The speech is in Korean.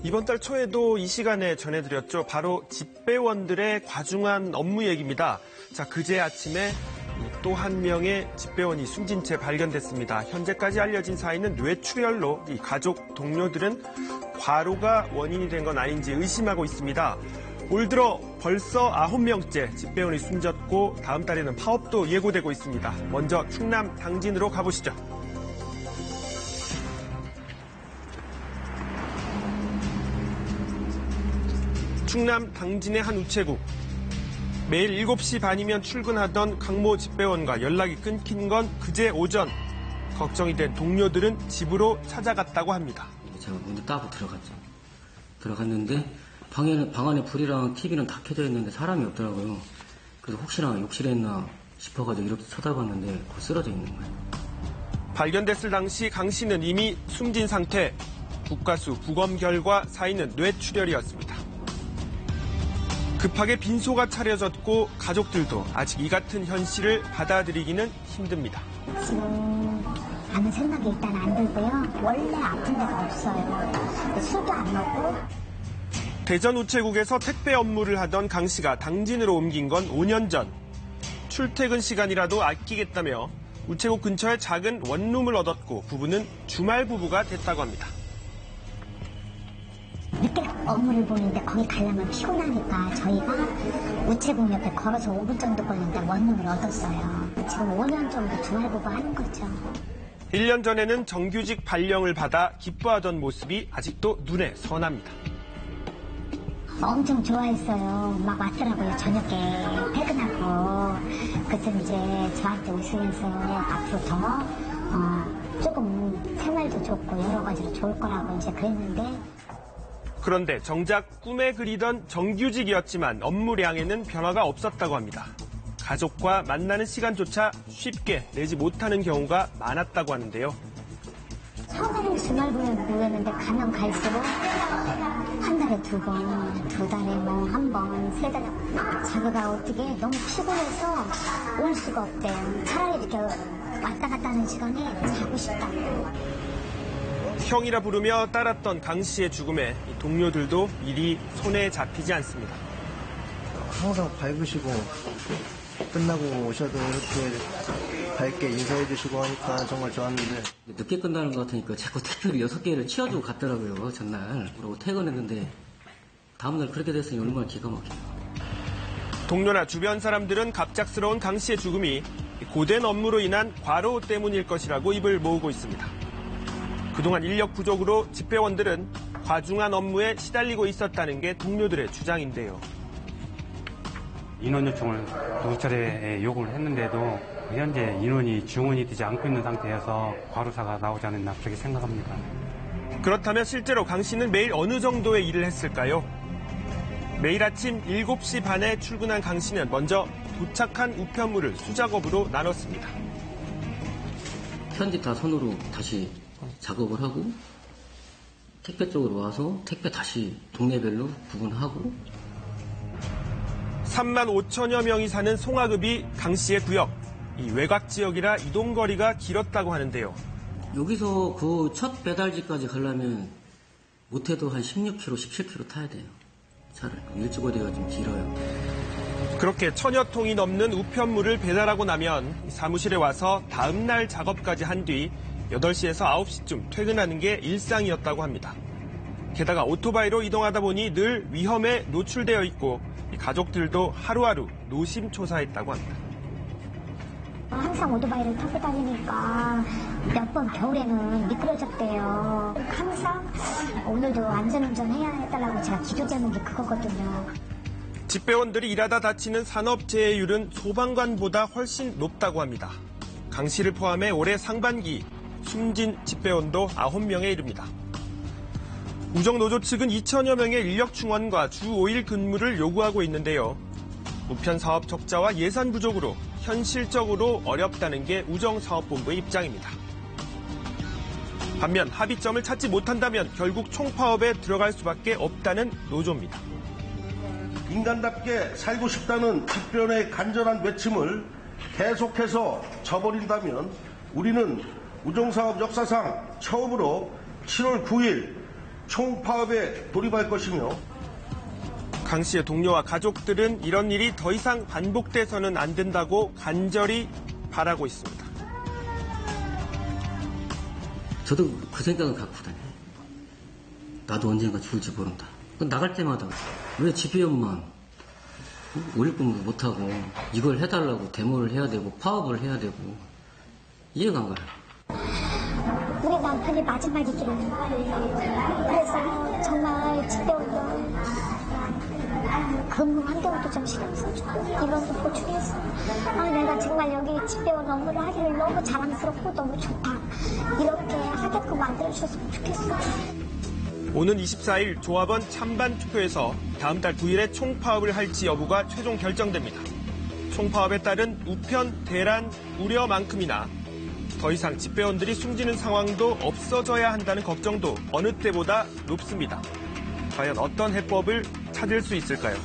이번 달 초에도 이 시간에 전해드렸죠. 바로 집배원들의 과중한 업무 얘기입니다. 자, 그제 아침에 또 한 명의 집배원이 숨진 채 발견됐습니다. 현재까지 알려진 사인은 뇌출혈로 이 가족, 동료들은 과로가 원인이 된 건 아닌지 의심하고 있습니다. 올 들어 벌써 9명째 집배원이 숨졌고 다음 달에는 파업도 예고되고 있습니다. 먼저 충남 당진으로 가보시죠. 충남 당진의 한 우체국. 매일 7시 반이면 출근하던 강모 집배원과 연락이 끊긴 건 그제 오전. 걱정이 된 동료들은 집으로 찾아갔다고 합니다. 제가 문을 따고 들어갔죠. 들어갔는데 방 안에 불이랑 TV는 다 켜져 있는데 사람이 없더라고요. 그래서 혹시나 욕실에 있나 싶어가지고 이렇게 쳐다봤는데 거기 쓰러져 있는 거예요. 발견됐을 당시 강 씨는 이미 숨진 상태. 국가수 부검 결과 사인은 뇌출혈이었습니다. 급하게 빈소가 차려졌고 가족들도 아직 이 같은 현실을 받아들이기는 힘듭니다. 지금 아무 생각이 일단 안 들고요. 원래 아픈 데가 없어요. 술도 안 먹고. 대전 우체국에서 택배 업무를 하던 강 씨가 당진으로 옮긴 건 5년 전. 출퇴근 시간이라도 아끼겠다며 우체국 근처에 작은 원룸을 얻었고 부부는 주말 부부가 됐다고 합니다. 늦게 업무를 보는데 거기 가려면 피곤하니까 저희가 우체국 옆에 걸어서 5분 정도 걸리는데 원룸을 얻었어요. 지금 5년 정도 주말부부 하는 거죠. 1년 전에는 정규직 발령을 받아 기뻐하던 모습이 아직도 눈에 선합니다. 엄청 좋아했어요. 막 왔더라고요. 저녁에 퇴근하고. 그래서 이제 저한테 웃으면서 앞으로 더 조금 생활도 좋고 여러 가지로 좋을 거라고 이제 그랬는데. 그런데 정작 꿈에 그리던 정규직이었지만 업무량에는 변화가 없었다고 합니다. 가족과 만나는 시간조차 쉽게 내지 못하는 경우가 많았다고 하는데요. 처음에는 주말부였는데 가면 갈수록 한 달에 2번, 2달에 뭐 1번, 3달에 자기가 어떻게 너무 피곤해서 올 수가 없대요. 차라리 이렇게 왔다 갔다 하는 시간에 자고 싶다고. 형이라 부르며 따랐던 강 씨의 죽음에 동료들도 일이 손에 잡히지 않습니다. 항상 밝으시고 끝나고 오셔도 이렇게 밝게 인사해 주시고 하니까 정말 좋았는데. 늦게 끝나는 것 같으니까 자꾸 택배를 6개를 치워주고 갔더라고요. 전날. 그러고 퇴근했는데 다음날 그렇게 됐으니 얼마나 기가 막혀요. 동료나 주변 사람들은 갑작스러운 강 씨의 죽음이 고된 업무로 인한 과로 때문일 것이라고 입을 모으고 있습니다. 그동안 인력 부족으로 집배원들은 과중한 업무에 시달리고 있었다는 게 동료들의 주장인데요. 인원 요청을 2차례 요구를 했는데도 현재 인원이 증원이 되지 않고 있는 상태여서 과로사가 나오지 않았나 그렇게 생각합니다. 그렇다면 실제로 강 씨는 매일 어느 정도의 일을 했을까요? 매일 아침 7시 반에 출근한 강 씨는 먼저 도착한 우편물을 수작업으로 나눴습니다. 편지 다 손으로 다시 작업을 하고 택배 쪽으로 와서 택배 다시 동네별로 구분하고. 3만 5천여 명이 사는 송화읍이 강 씨의 구역. 이 외곽 지역이라 이동거리가 길었다고 하는데요. 여기서 그 첫 배달지까지 가려면 못해도 한 16km, 17km 타야 돼요. 차를. 일주거리가 좀 길어요. 그렇게 1000여 통이 넘는 우편물을 배달하고 나면 사무실에 와서 다음 날 작업까지 한 뒤 8시에서 9시쯤 퇴근하는 게 일상이었다고 합니다. 게다가 오토바이로 이동하다 보니 늘 위험에 노출되어 있고 가족들도 하루하루 노심초사했다고 합니다. 항상 오토바이를 타고 다니니까 몇 번 겨울에는 미끄러졌대요. 항상 오늘도 안전운전 해야 해달라고 제가 기도 제목이 그거거든요. 집배원들이 일하다 다치는 산업재해율은 소방관보다 훨씬 높다고 합니다. 강 씨를 포함해 올해 상반기 숨진 집배원도 9명에 이릅니다. 우정노조 측은 2천여 명의 인력 충원과 주 5일 근무를 요구하고 있는데요. 우편 사업 적자와 예산 부족으로 현실적으로 어렵다는 게 우정사업본부의 입장입니다. 반면 합의점을 찾지 못한다면 결국 총파업에 들어갈 수밖에 없다는 노조입니다. 인간답게 살고 싶다는 집배원의 간절한 외침을 계속해서 저버린다면 우리는 우정사업 역사상 처음으로 7월 9일 총파업에 돌입할 것이며 강 씨의 동료와 가족들은 이런 일이 더 이상 반복돼서는 안 된다고 간절히 바라고 있습니다. 저도 그 생각을 갖고 다녀요. 나도 언젠가 죽을지 모른다. 나갈 때마다 왜 집회원만 올림픽 못하고 이걸 해달라고 데모를 해야 되고 파업을 해야 되고 이해가 안 가요. 우리 남편이 마지막이기를. 그래서 정말 집배원들 근무 환경도 좀 신경 써주고 이런도 보충해서 내가 정말 여기 집배원 업무를 하기를 너무 자랑스럽고 너무 좋다. 이렇게 하게끔 만들어주셨으면 좋겠어요. 오는 24일 조합원 찬반 투표에서 다음 달 9일에 총파업을 할지 여부가 최종 결정됩니다. 총파업에 따른 우편, 대란 우려만큼이나 더 이상 집배원들이 숨지는 상황도 없어져야 한다는 걱정도 어느 때보다 높습니다. 과연 어떤 해법을 찾을 수 있을까요?